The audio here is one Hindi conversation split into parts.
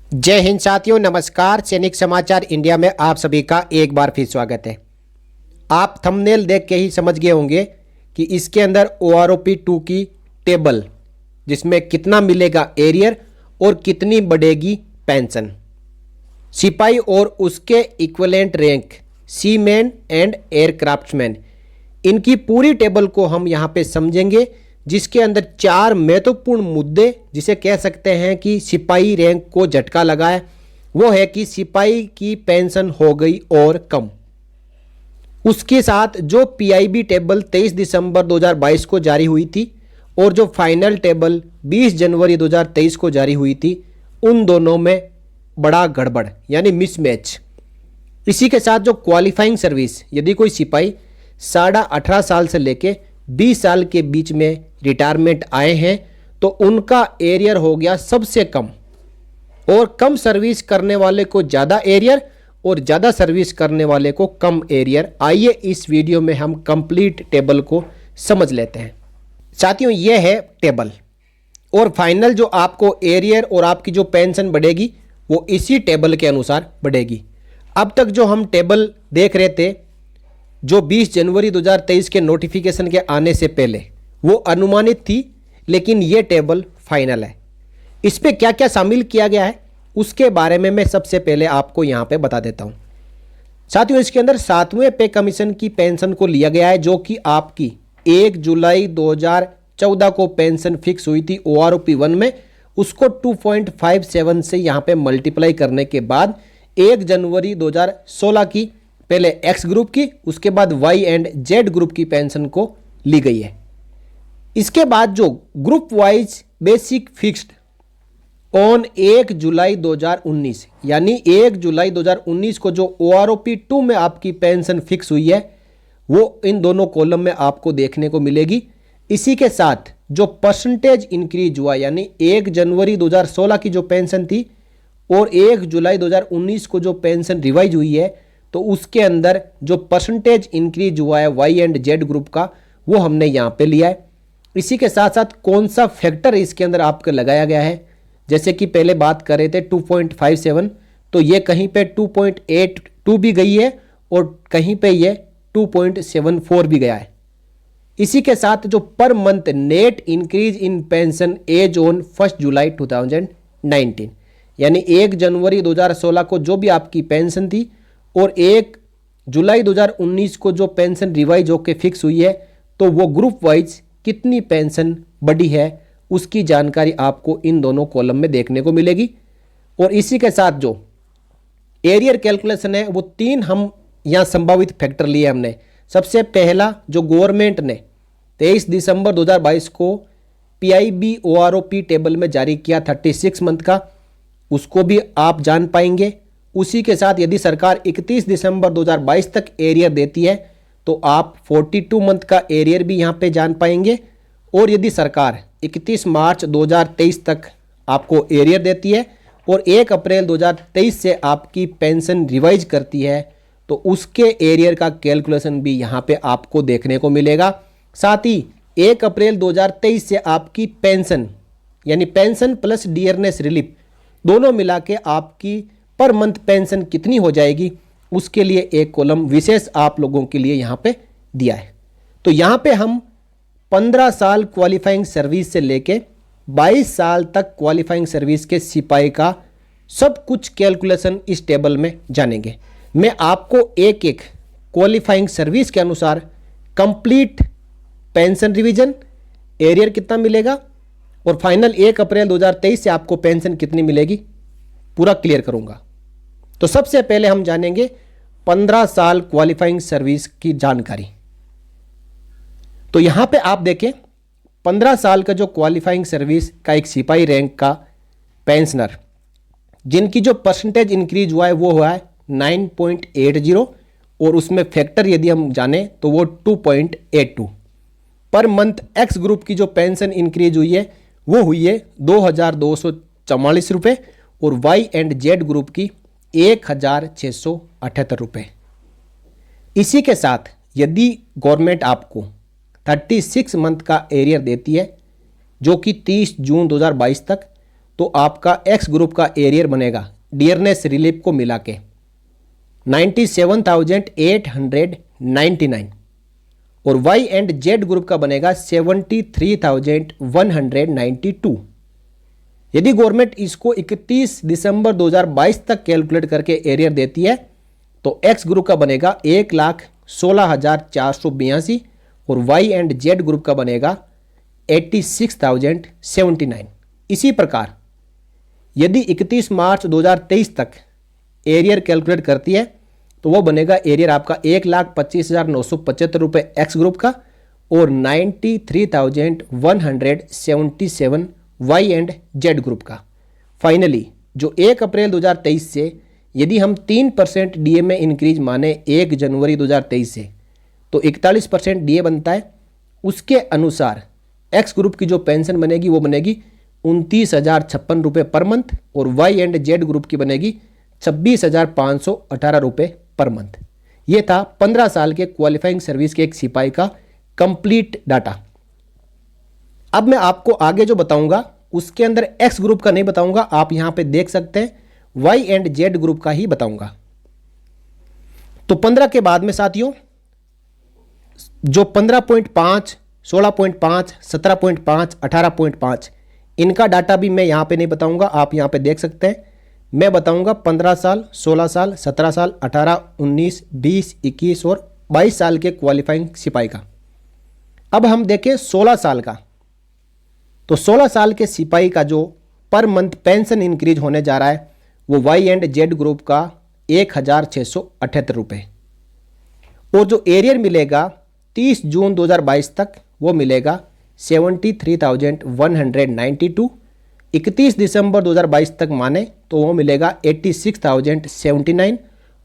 जय हिंद साथियों, नमस्कार। सैनिक समाचार इंडिया में आप सभी का एक बार फिर स्वागत है। आप थंबनेल देख के ही समझ गए होंगे कि इसके अंदर OROP2 की टेबल, जिसमें कितना मिलेगा एरियर और कितनी बढ़ेगी पेंशन, सिपाही और उसके equivalent rank, seaman and aircraftsman, इनकी पूरी टेबल को हम यहाँ पे समझेंगे, जिसके अंदर 4 महत्वपूर्ण मुद्दे, जिसे कह सकते हैं कि सिपाही रैंक को झटका लगा है, वो है कि सिपाही की पेंशन हो गई और कम। उसके साथ जो PIB टेबल 23 दिसंबर 2022 को जारी हुई थी और जो फाइनल टेबल 20 जनवरी 2023 को जारी हुई थी, उन दोनों में बड़ा गड़बड़ यानी मिसमैच। इसी के साथ जो क्वालिफाइंग सर्विस, यदि कोई सिपाही 18.5 साल से लेके 20 साल के बीच में रिटायरमेंट आए हैं, तो उनका एरियर हो गया सबसे कम, और कम सर्विस करने वाले को ज़्यादा एरियर और ज़्यादा सर्विस करने वाले को कम एरियर। आइए इस वीडियो में हम कंप्लीट टेबल को समझ लेते हैं। साथियों, यह है टेबल, और फाइनल जो आपको एरियर और आपकी जो पेंशन बढ़ेगी वो इसी टेबल के अनुसार बढ़ेगी। अब तक जो हम टेबल देख रहे थे, जो 20 जनवरी 2023 के नोटिफिकेशन के आने से पहले, वो अनुमानित थी, लेकिन ये टेबल फाइनल है। इस पे क्या क्या शामिल किया गया है उसके बारे में मैं सबसे पहले आपको यहाँ पे बता देता हूँ। साथियों, इसके अंदर 7वें पे कमीशन की पेंशन को लिया गया है, जो कि आपकी 1 जुलाई 2014 को पेंशन फिक्स हुई थी OROP1 में। उसको 2.57 से यहाँ पे मल्टीप्लाई करने के बाद 1 जनवरी 2016 की पहले X ग्रुप की, उसके बाद Y एंड Z ग्रुप की पेंशन को ली गई है। इसके बाद जो group wise basic fixed on 1 July 2019, यानी 1 जुलाई 2019 को जो OROP2 में आपकी पेंशन फिक्स हुई है, वो इन दोनों कॉलम में आपको देखने को मिलेगी। इसी के साथ जो परसेंटेज इंक्रीज हुआ, यानी 1 जनवरी 2016 की जो पेंशन थी और 1 जुलाई 2019 को जो पेंशन रिवाइज हुई है, तो उसके अंदर जो परसेंटेज इंक्रीज हुआ है Y एंड Z ग्रुप का, वो हमने यहाँ पे लिया है। इसी के साथ साथ कौन सा फैक्टर इसके अंदर आपको लगाया गया है, जैसे कि पहले बात कर रहे थे 2.57, तो ये कहीं पे 2.82 भी गई है और कहीं पे ये 2.74 भी गया है। इसी के साथ जो per month net increase in pension as on 1 July 2019, यानी 1 जनवरी 2016 को जो भी आपकी पेंशन थी और 1 जुलाई 2019 को जो पेंशन रिवाइज होकर फिक्स हुई है, तो वो ग्रुप वाइज कितनी पेंशन बढ़ी है उसकी जानकारी आपको इन दोनों कॉलम में देखने को मिलेगी। और इसी के साथ जो एरियर कैलकुलेशन है, वो 3 हम यहाँ संभावित फैक्टर लिए हमने। सबसे पहला, जो गवर्नमेंट ने 23 दिसंबर 2022 को PIB OROP टेबल में जारी किया 36 मंथ का, उसको भी आप जान पाएंगे। उसी के साथ यदि सरकार 31 दिसंबर 2022 तक एरियर देती है, तो आप 42 मंथ का एरियर भी यहाँ पे जान पाएंगे। और यदि सरकार 31 मार्च 2023 तक आपको एरियर देती है और 1 अप्रैल 2023 से आपकी पेंशन रिवाइज करती है, तो उसके एरियर का कैलकुलेशन भी यहाँ पे आपको देखने को मिलेगा। साथ ही 1 अप्रैल 2023 से आपकी पेंशन, यानी पेंशन प्लस डियरनेस रिलीफ, दोनों मिला के आपकी पर मंथ पेंशन कितनी हो जाएगी, उसके लिए एक कॉलम विशेष आप लोगों के लिए यहाँ पे दिया है। तो यहाँ पे हम 15 साल क्वालिफाइंग सर्विस से लेके 22 साल तक क्वालिफाइंग सर्विस के सिपाही का सब कुछ कैलकुलेशन इस टेबल में जानेंगे। मैं आपको एक एक क्वालिफाइंग सर्विस के अनुसार कंप्लीट पेंशन रिवीजन, एरियर कितना मिलेगा और फाइनल 1 अप्रैल 2023 से आपको पेंशन कितनी मिलेगी पूरा क्लियर करूंगा। तो सबसे पहले हम जानेंगे 15 साल क्वालिफाइंग सर्विस की जानकारी। तो यहां पे आप देखें, 15 साल का जो क्वालिफाइंग सर्विस का एक सिपाही रैंक का पेंशनर, जिनकी जो परसेंटेज इंक्रीज हुआ है वो हुआ है 9.80, और उसमें फैक्टर यदि हम जाने तो वो 2.82। पर मंथ X ग्रुप की जो पेंशन इंक्रीज हुई है वो हुई है 2,244 रुपये और Y एंड Z ग्रुप की 1,678 रुपये। इसी के साथ यदि गवर्नमेंट आपको 36 मंथ का एरियर देती है, जो कि 30 जून 2022 तक, तो आपका एक्स ग्रुप का एरियर बनेगा डियरनेस रिलीफ को मिला के 97,899 और वाई एंड जेड ग्रुप का बनेगा 73,192। यदि गवर्नमेंट इसको 31 दिसंबर 2022 तक कैलकुलेट करके एरियर देती है तो एक्स ग्रुप का बनेगा 1,16,482 और वाई एंड जेड ग्रुप का बनेगा 86,079। इसी प्रकार यदि 31 मार्च 2023 तक एरियर कैलकुलेट करती है तो वो बनेगा एरियर आपका 1,25,975 रुपये एक्स ग्रुप का और 93,177 वाई एंड जेड ग्रुप का। फाइनली जो 1 अप्रैल 2023 से यदि हम 3% डीए में इंक्रीज माने 1 जनवरी 2023 से तो 41% डीए बनता है। उसके अनुसार एक्स ग्रुप की जो पेंशन बनेगी वो बनेगी 29,056 रुपये पर मंथ और वाई एंड जेड ग्रुप की बनेगी 26,518 रुपये पर मंथ। ये था 15 साल के क्वालिफाइंग सर्विस के एक सिपाही का कंप्लीट डाटा। अब मैं आपको आगे जो बताऊंगा उसके अंदर एक्स ग्रुप का नहीं बताऊंगा, आप यहां पे देख सकते हैं वाई एंड जेड ग्रुप का ही बताऊंगा। तो 15 के बाद में साथियों जो 15.5, 16.5, 17.5, 18.5 इनका डाटा भी मैं यहां पे नहीं बताऊंगा, आप यहां पे देख सकते हैं। मैं बताऊंगा 15 साल, 16 साल, 17 साल, 18, 19, 20, 21 और 22 साल के क्वालिफाइंग सिपाही का। अब हम देखें 16 साल का। तो 16 साल के सिपाही का जो पर मंथ पेंशन इंक्रीज होने जा रहा है वो वाई एंड जेड ग्रुप का 1,678 रुपये और जो एरियर मिलेगा 30 जून 2022 तक वो मिलेगा 73,192। 31 दिसंबर 2022 तक माने तो वो मिलेगा 86,079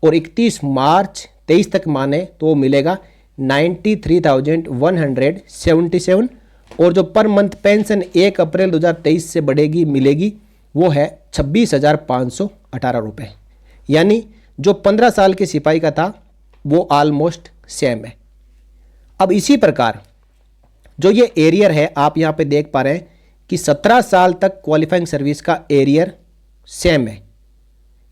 और 31 मार्च 23 तक माने तो वो मिलेगा 93,177 और जो पर मंथ पेंशन 1 अप्रैल 2023 से बढ़ेगी मिलेगी वो है 26,518 रुपये। यानी जो 15 साल के सिपाही का था वो ऑलमोस्ट सेम है। अब इसी प्रकार जो ये एरियर है आप यहाँ पे देख पा रहे हैं कि 17 साल तक क्वालिफाइंग सर्विस का एरियर सेम है।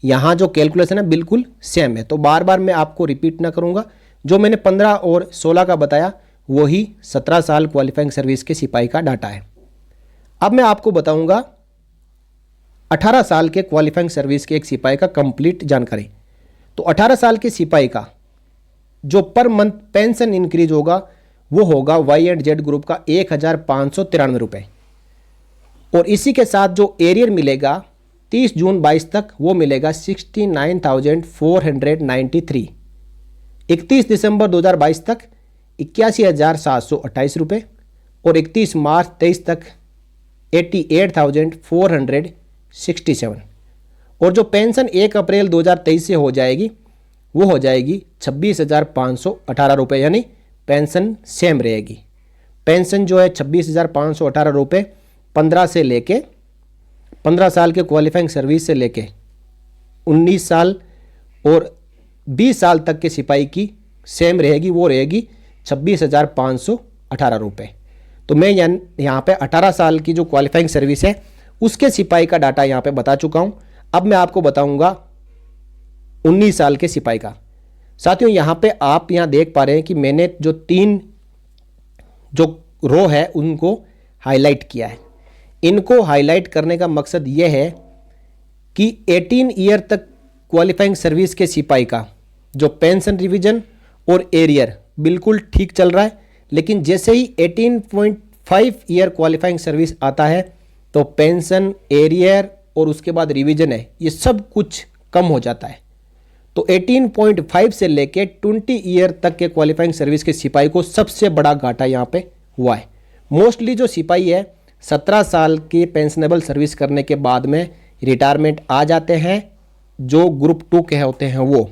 यहाँ जो कैलकुलेशन है बिल्कुल सेम है, तो बार बार मैं आपको रिपीट ना करूँगा। जो मैंने 15 और 16 का बताया वही 17 साल क्वालिफाइंग सर्विस के सिपाही का डाटा है। अब मैं आपको बताऊँगा 18 साल के क्वालिफाइंग सर्विस के एक सिपाही का कंप्लीट जानकारी। तो 18 साल के सिपाही का जो पर मंथ पेंशन इंक्रीज होगा वो होगा वाई एंड जेड ग्रुप का 1,593 रुपये और इसी के साथ जो एरियर मिलेगा 30 जून 22 तक वो मिलेगा 69,493। 31 दिसंबर 2022 तक 81,728 रुपये और 31 मार्च 23 तक 88,467 और जो पेंशन 1 अप्रैल 2023 से हो जाएगी वो हो जाएगी 26,518 रुपये, यानी पेंशन सेम रहेगी। पेंशन जो है 26,518 रुपये 15 से लेके 15 साल के क्वालिफाइंग सर्विस से लेके 19 साल और 20 साल तक के सिपाही की सेम रहेगी, वो रहेगी 26,518 रुपये। तो मैं यहाँ पे 18 साल की जो क्वालिफाइंग सर्विस है उसके सिपाही का डाटा यहाँ पे बता चुका हूँ। अब मैं आपको बताऊँगा 19 साल के सिपाही का। साथियों यहाँ पे आप यहाँ देख पा रहे हैं कि मैंने जो 3 जो रो है उनको हाईलाइट किया है। इनको हाईलाइट करने का मकसद ये है कि 18 ईयर तक क्वालिफाइंग सर्विस के सिपाही का जो पेंशन रिवीजन और एरियर बिल्कुल ठीक चल रहा है, लेकिन जैसे ही 18.5 ईयर क्वालिफाइंग सर्विस आता है तो पेंशन, एरियर और उसके बाद रिवीजन है ये सब कुछ कम हो जाता है। तो 18.5 से लेके 20 ईयर तक के क्वालिफाइंग सर्विस के सिपाही को सबसे बड़ा घाटा यहाँ पे हुआ है। मोस्टली जो सिपाही है 17 साल की पेंशनेबल सर्विस करने के बाद में रिटायरमेंट आ जाते हैं, जो ग्रुप 2 के होते हैं वो,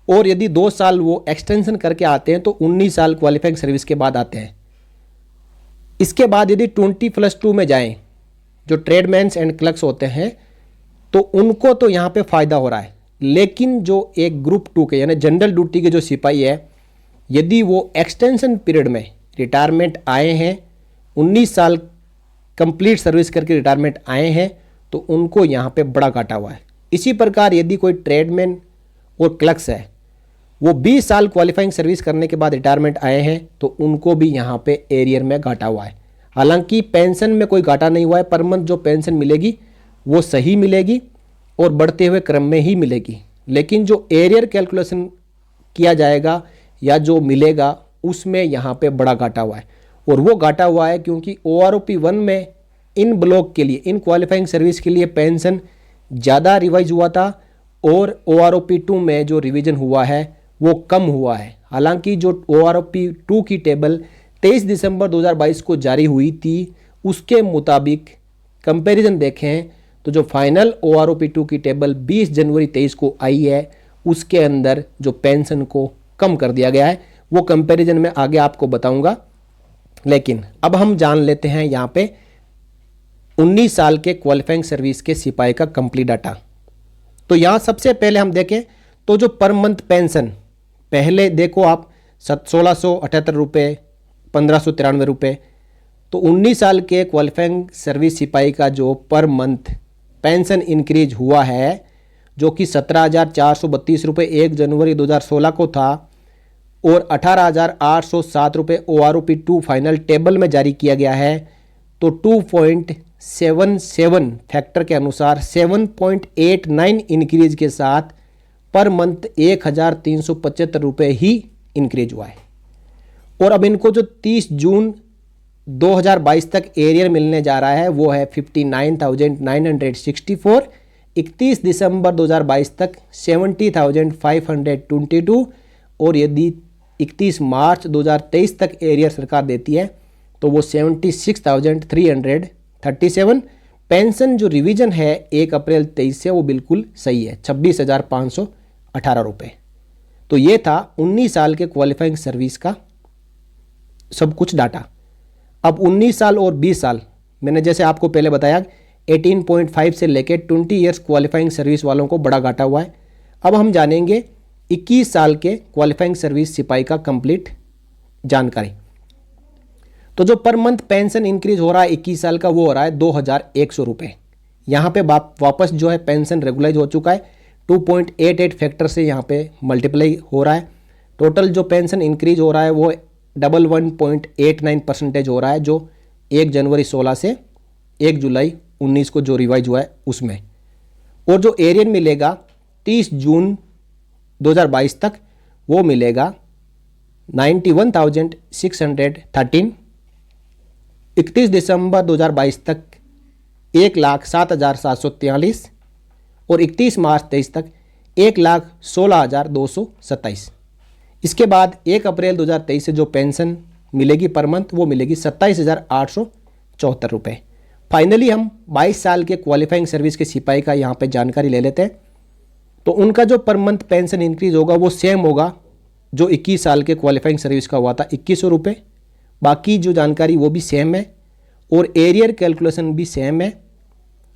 और यदि 2 साल वो एक्सटेंशन करके आते हैं तो 19 साल क्वालिफाइंग सर्विस के बाद आते हैं। इसके बाद यदि 20+2 में जाएं, जो ट्रेडमैन्स एंड क्लर्क्स होते हैं, तो उनको तो यहाँ पे फ़ायदा हो रहा है, लेकिन जो एक ग्रुप 2 के यानी जनरल ड्यूटी के जो सिपाही है, यदि वो एक्सटेंशन पीरियड में रिटायरमेंट आए हैं, 19 साल कंप्लीट सर्विस करके रिटायरमेंट आए हैं, तो उनको यहाँ पे बड़ा घाटा हुआ है। इसी प्रकार यदि कोई ट्रेडमैन और क्लर्क्स है, वो 20 साल क्वालिफाइंग सर्विस करने के बाद रिटायरमेंट आए हैं, तो उनको भी यहाँ पे एरियर में घाटा हुआ है। हालांकि पेंशन में कोई घाटा नहीं हुआ है, पर मंथ जो पेंशन मिलेगी वो सही मिलेगी और बढ़ते हुए क्रम में ही मिलेगी। लेकिन जो एरियर कैलकुलेशन किया जाएगा या जो मिलेगा उसमें यहाँ पे बड़ा घाटा हुआ है। और वो घाटा हुआ है क्योंकि OROP 1 में इन ब्लॉक के लिए, इन क्वालिफाइंग सर्विस के लिए पेंशन ज़्यादा रिवाइज हुआ था और OROP 2 में जो रिवीजन हुआ है वो कम हुआ है। हालांकि जो OROP 2 की टेबल 23 दिसंबर 2022 को जारी हुई थी, उसके मुताबिक कंपैरिजन देखें तो जो फाइनल OROP 2 की टेबल 20 जनवरी 23 को आई है, उसके अंदर जो पेंशन को कम कर दिया गया है। वो कंपैरिजन में आगे आपको बताऊंगा। लेकिन अब हम जान लेते हैं यहाँ पे 19 साल के क्वालिफाइंग सर्विस के सिपाही का कंप्लीट डाटा। तो यहाँ सबसे पहले हम देखें तो जो पर मंथ पेंशन, पहले देखो आप 1678 रुपये, 1593 रुपये। तो 19 साल के क्वालिफाइंग सर्विस सिपाही का जो पर मंथ पेंशन इंक्रीज हुआ है, जो कि 17,432 रुपये 1 जनवरी 2016 को था और 18,807 रुपये OROP 2 फाइनल टेबल में जारी किया गया है। तो 2.77 फैक्टर के अनुसार 7.89 इंक्रीज के साथ पर मंथ 1,375 रुपये ही इंक्रीज हुआ है। और अब इनको जो 30 जून 2022 तक एरियर मिलने जा रहा है वो है 59,964, 31 दिसंबर 2022 तक 70,522 और यदि 31 मार्च 2023 तक एरियर सरकार देती है तो वो 76,337। पेंशन जो रिवीजन है 1 अप्रैल 23 से वो बिल्कुल सही है, 26,518 रुपये। तो ये था 19 साल के क्वालिफाइंग सर्विस का सब कुछ डाटा। अब 19 साल और 20 साल, मैंने जैसे आपको पहले बताया 18.5 से लेकर 20 ईयर्स क्वालिफाइंग सर्विस वालों को बड़ा घाटा हुआ है। अब हम जानेंगे 21 साल के क्वालिफाइंग सर्विस सिपाही का कंप्लीट जानकारी। तो जो पर मंथ पेंशन इंक्रीज हो रहा है 21 साल का, वो हो रहा है 2,100 रुपये। यहाँ पे वापस जो है पेंशन रेगुलाइज हो चुका है, 2.88 फैक्टर से यहाँ पे मल्टीप्लाई हो रहा है। टोटल जो पेंशन इंक्रीज हो रहा है वो 11.89% हो रहा है, जो 1 जनवरी 16 से 1 जुलाई 19 को जो रिवाइज हुआ है उसमें। और जो एरियर मिलेगा 30 जून 2022 तक वो मिलेगा 91,613, 31 दिसंबर 2022 तक 1,07,743 और 31 मार्च 23 तक 1,16,227। इसके बाद 1 अप्रैल 2023 से जो पेंशन मिलेगी पर मंथ वो मिलेगी 27,874 रुपये। फाइनली हम 22 साल के क्वालिफाइंग सर्विस के सिपाही का यहाँ पे जानकारी ले लेते हैं। तो उनका जो पर मंथ पेंशन इंक्रीज होगा वो सेम होगा जो 21 साल के क्वालिफाइंग सर्विस का हुआ था, 2100 रुपये। बाकी जो जानकारी वो भी सेम है और एरियर कैलकुलेशन भी सेम है।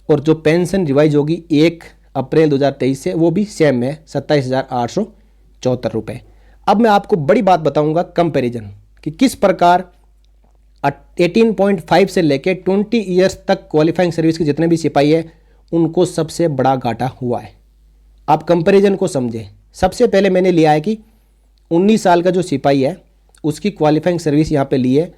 और जो पेंशन रिवाइज होगी 1 अप्रैल 2023 से वो भी सेम है, 27,874 रुपये। अब मैं आपको बड़ी बात बताऊंगा कंपैरिजन कि किस प्रकार 18.5 से लेकर 20 ईयर्स तक क्वालिफाइंग सर्विस के जितने भी सिपाही है उनको सबसे बड़ा घाटा हुआ है। आप कंपैरिजन को समझें। सबसे पहले मैंने लिया है कि 19 साल का जो सिपाही है उसकी क्वालिफाइंग सर्विस यहाँ पे ली है,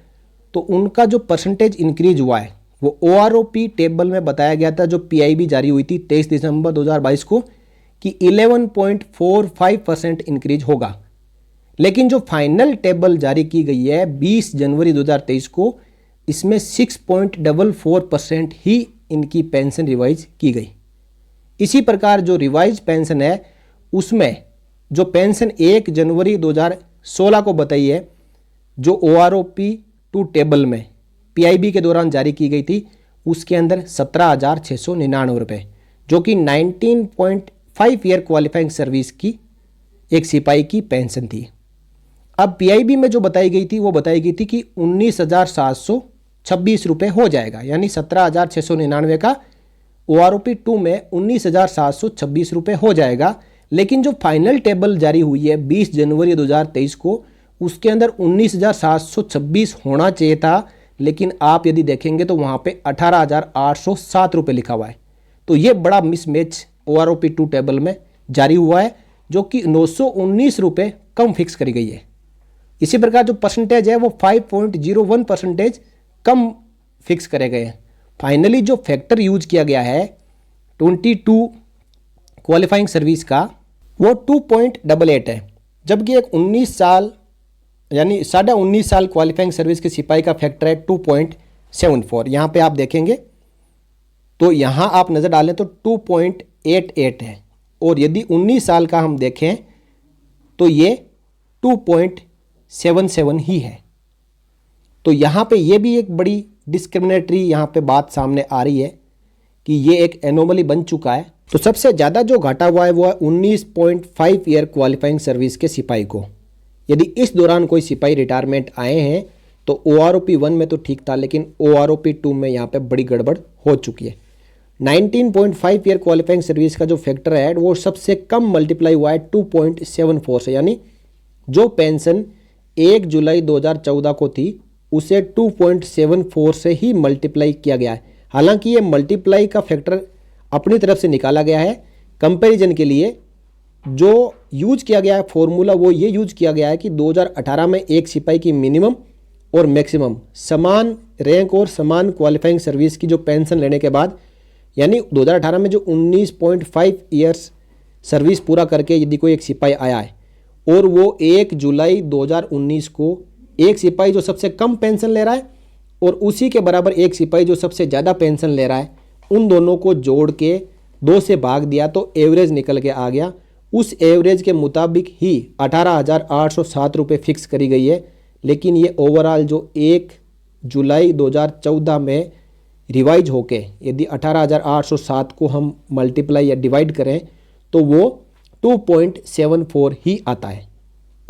तो उनका जो परसेंटेज इंक्रीज हुआ है वो OROP टेबल में बताया गया था, जो PIB जारी हुई थी 23 दिसंबर 2022 को, कि 11.45% इंक्रीज होगा। लेकिन जो फाइनल टेबल जारी की गई है 20 जनवरी 2023 को, इसमें 6.44% ही इनकी पेंशन रिवाइज की गई। इसी प्रकार जो रिवाइज पेंशन है उसमें जो पेंशन 1 जनवरी 2016 को बताई है, जो OROP 2 टेबल में PIB के दौरान जारी की गई थी, उसके अंदर 17,699 रुपये, जो कि 19.5 ईयर क्वालिफाइंग सर्विस की एक सिपाही की पेंशन थी। अब PIB में जो बताई गई थी वो बताई गई थी कि 19,726 रुपये हो जाएगा, यानी 17,699 का OROP 2 में 19,726 रुपये हो जाएगा। लेकिन जो फाइनल टेबल जारी हुई है 20 जनवरी 2023 को, उसके अंदर 19,726 होना चाहिए था, लेकिन आप यदि देखेंगे तो वहाँ पे 18,807 रुपये लिखा हुआ है। तो ये बड़ा मिसमैच OROP2 टेबल में जारी हुआ है, जो कि 919 रुपये कम फिक्स करी गई है। इसी प्रकार जो परसेंटेज है वो 5.01% कम फिक्स करे गए हैं। फाइनली जो फैक्टर यूज किया गया है 22 क्वालिफाइंग सर्विस का वो 2.88 है, जबकि एक 19 साल यानी 19.5 साल क्वालिफाइंग सर्विस के सिपाही का फैक्टर है 2.74। यहाँ पे आप देखेंगे तो यहाँ आप नज़र डालें तो 2.88 है, और यदि 19 साल का हम देखें तो ये 2.77 ही है। तो यहाँ पे ये भी एक बड़ी डिस्क्रिमिनेटरी यहाँ पे बात सामने आ रही है कि ये एक एनोमली बन चुका है। तो सबसे ज़्यादा जो घाटा हुआ है वो है 19.5 ईयर क्वालिफाइंग सर्विस के सिपाही को। यदि इस दौरान कोई सिपाही रिटायरमेंट आए हैं तो OROP1 में तो ठीक था, लेकिन OROP2 में यहाँ पे बड़ी गड़बड़ हो चुकी है। 19.5 ईयर क्वालिफाइंग सर्विस का जो फैक्टर है वो सबसे कम मल्टीप्लाई हुआ है 2.74 से, यानी जो पेंशन 1 जुलाई 2014 को थी उसे 2.74 से ही मल्टीप्लाई किया गया है। हालांकि ये मल्टीप्लाई का फैक्टर अपनी तरफ से निकाला गया है, कंपैरिजन के लिए जो यूज किया गया है फॉर्मूला वो ये यूज किया गया है कि 2018 में एक सिपाही की मिनिमम और मैक्सिमम समान रैंक और समान क्वालिफाइंग सर्विस की जो पेंशन लेने के बाद, यानी 2018 में जो 19.5 ईयर्स सर्विस पूरा करके यदि कोई एक सिपाही आया है और वो 1 जुलाई 2019 को एक सिपाही जो सबसे कम पेंशन ले रहा है और उसी के बराबर एक सिपाही जो सबसे ज़्यादा पेंशन ले रहा है, उन दोनों को जोड़ के 2 से भाग दिया तो एवरेज निकल के आ गया। उस एवरेज के मुताबिक ही 18,807 रुपये फिक्स करी गई है। लेकिन ये ओवरऑल जो 1 जुलाई 2014 में रिवाइज होके यदि 18,807 को हम मल्टीप्लाई या डिवाइड करें तो वो 2.74 ही आता है।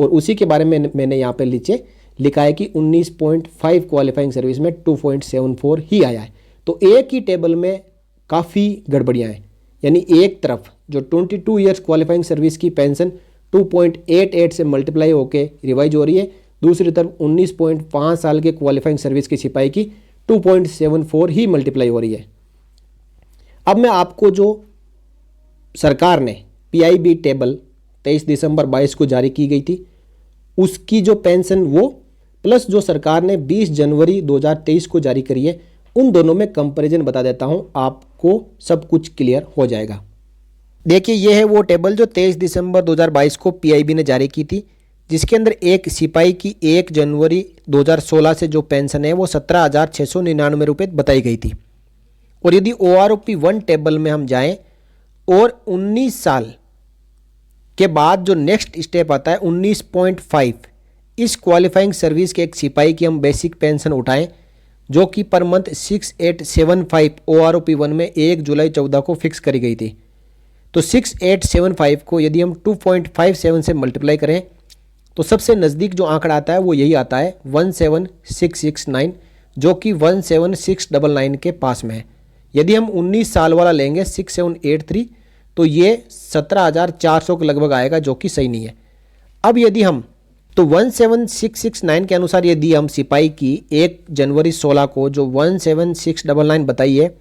और उसी के बारे में मैंने यहाँ पे नीचे लिखा है कि 19.5 क्वालिफाइंग सर्विस में 2.74 ही आया है। तो एक ही टेबल में काफ़ी गड़बड़ियाँ हैं, यानी एक तरफ जो 22 ईयर्स क्वालिफाइंग सर्विस की पेंशन 2.88 से मल्टीप्लाई होके रिवाइज हो रही है, दूसरी तरफ 19.5 साल के क्वालिफाइंग सर्विस के सिपाही की 2.74 ही मल्टीप्लाई हो रही है। अब मैं आपको जो सरकार ने PIB टेबल 23 दिसंबर 22 को जारी की गई थी उसकी जो पेंशन वो प्लस जो सरकार ने 20 जनवरी 2023 को जारी करी है, उन दोनों में कंपैरिजन बता देता हूं, आपको सब कुछ क्लियर हो जाएगा। देखिए ये है वो टेबल जो 23 दिसंबर 2022 को PIB ने जारी की थी, जिसके अंदर एक सिपाही की 1 जनवरी 2016 से जो पेंशन है वो 17,699 रुपये बताई गई थी। और यदि OROP1 टेबल में हम जाएं और 19 साल के बाद जो नेक्स्ट स्टेप आता है 19.5, इस क्वालिफाइंग सर्विस के एक सिपाही की हम बेसिक पेंशन उठाएं जो कि पर मंथ 6875 OROP1 में 1 जुलाई 14 को फिक्स करी गई थी। तो 6875 को यदि हम 2.57 से मल्टीप्लाई करें तो सबसे नज़दीक जो आंकड़ा आता है वो यही आता है 17669, जो कि 17699 के पास में है। यदि हम 19 साल वाला लेंगे 6783 तो ये 17,400 के लगभग आएगा, जो कि सही नहीं है। अब यदि हम तो 17669 के अनुसार यदि हम सिपाही की 1 जनवरी 16 को जो 17699 बताई है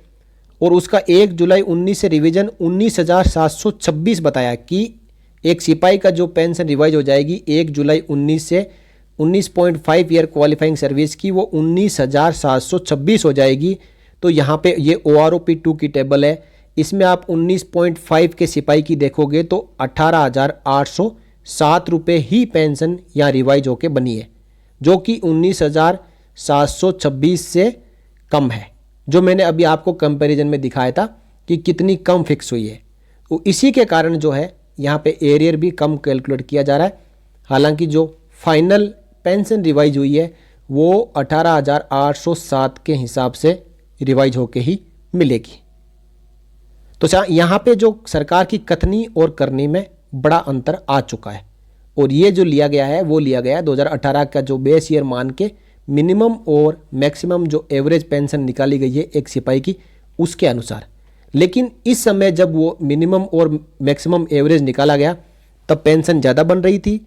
और उसका 1 जुलाई 19 से रिवीजन 19,726 बताया कि एक सिपाही का जो पेंशन रिवाइज हो जाएगी 1 जुलाई 19 से 19.5 ईयर क्वालिफाइंग सर्विस की वो 19,726 हो जाएगी। तो यहाँ पे ये OROP2 की टेबल है, इसमें आप 19.5 के सिपाही की देखोगे तो 18,807 रुपये ही पेंशन यहाँ रिवाइज होके बनी है, जो कि 19,726 से कम है, जो मैंने अभी आपको कंपैरिजन में दिखाया था कि कितनी कम फिक्स हुई है। तो इसी के कारण जो है यहाँ पे एरियर भी कम कैलकुलेट किया जा रहा है। हालांकि जो फाइनल पेंशन रिवाइज हुई है वो 18,807 के हिसाब से रिवाइज होके ही मिलेगी। तो यहाँ पे जो सरकार की कथनी और करनी में बड़ा अंतर आ चुका है, और ये जो लिया गया है वो लिया गया है 2018 का जो बेस ईयर मान के मिनिमम और मैक्सिमम जो एवरेज पेंशन निकाली गई है एक सिपाही की उसके अनुसार। लेकिन इस समय जब वो मिनिमम और मैक्सिमम एवरेज निकाला गया तब पेंशन ज़्यादा बन रही थी,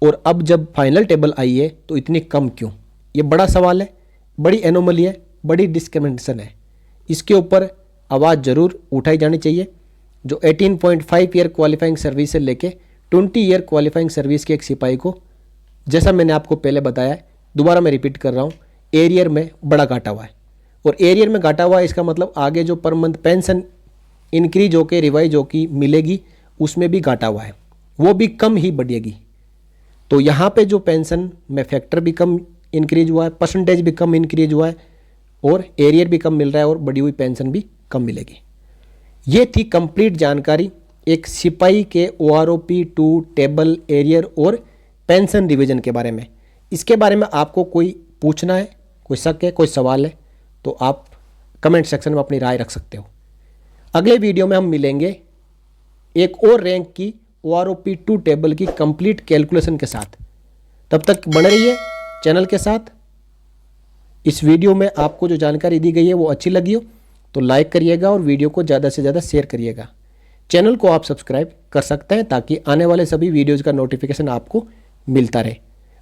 और अब जब फाइनल टेबल आई है तो इतनी कम क्यों? ये बड़ा सवाल है, बड़ी एनोमली है, बड़ी डिस्क्रिमिनेशन है। इसके ऊपर आवाज़ ज़रूर उठाई जानी चाहिए। जो 18.5 ईयर क्वालिफाइंग सर्विस से लेके 20 ईयर क्वालिफाइंग सर्विस के एक सिपाही को, जैसा मैंने आपको पहले बताया है, दोबारा मैं रिपीट कर रहा हूँ, एरियर में बड़ा घाटा हुआ है। और एरियर में घाटा हुआ है इसका मतलब आगे जो पर मंथ पेंशन इंक्रीज होकर रिवाइज होकर मिलेगी उसमें भी घाटा हुआ है, वो भी कम ही बढ़ेगी। तो यहाँ पे जो पेंशन में फैक्टर भी कम इंक्रीज हुआ है, परसेंटेज भी कम इंक्रीज हुआ है और एरियर भी कम मिल रहा है और बढ़ी हुई पेंशन भी कम मिलेगी। ये थी कंप्लीट जानकारी एक सिपाही के OROP 2 टेबल, एरियर और पेंशन रिवीजन के बारे में। इसके बारे में आपको कोई पूछना है, कोई शक है, कोई सवाल है तो आप कमेंट सेक्शन में अपनी राय रख सकते हो। अगले वीडियो में हम मिलेंगे एक और रैंक की OROP 2 टेबल की कंप्लीट कैलकुलेशन के साथ। तब तक बने रहिए चैनल के साथ। इस वीडियो में आपको जो जानकारी दी गई है वो अच्छी लगी हो तो लाइक करिएगा और वीडियो को ज़्यादा से ज़्यादा शेयर करिएगा। चैनल को आप सब्सक्राइब कर सकते हैं ताकि आने वाले सभी वीडियोज़ का नोटिफिकेशन आपको मिलता रहे।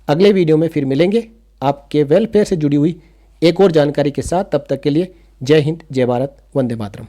अगले वीडियो में फिर मिलेंगे आपके वेलफेयर से जुड़ी हुई एक और जानकारी के साथ। तब तक के लिए जय हिंद, जय भारत, वंदे मातरम।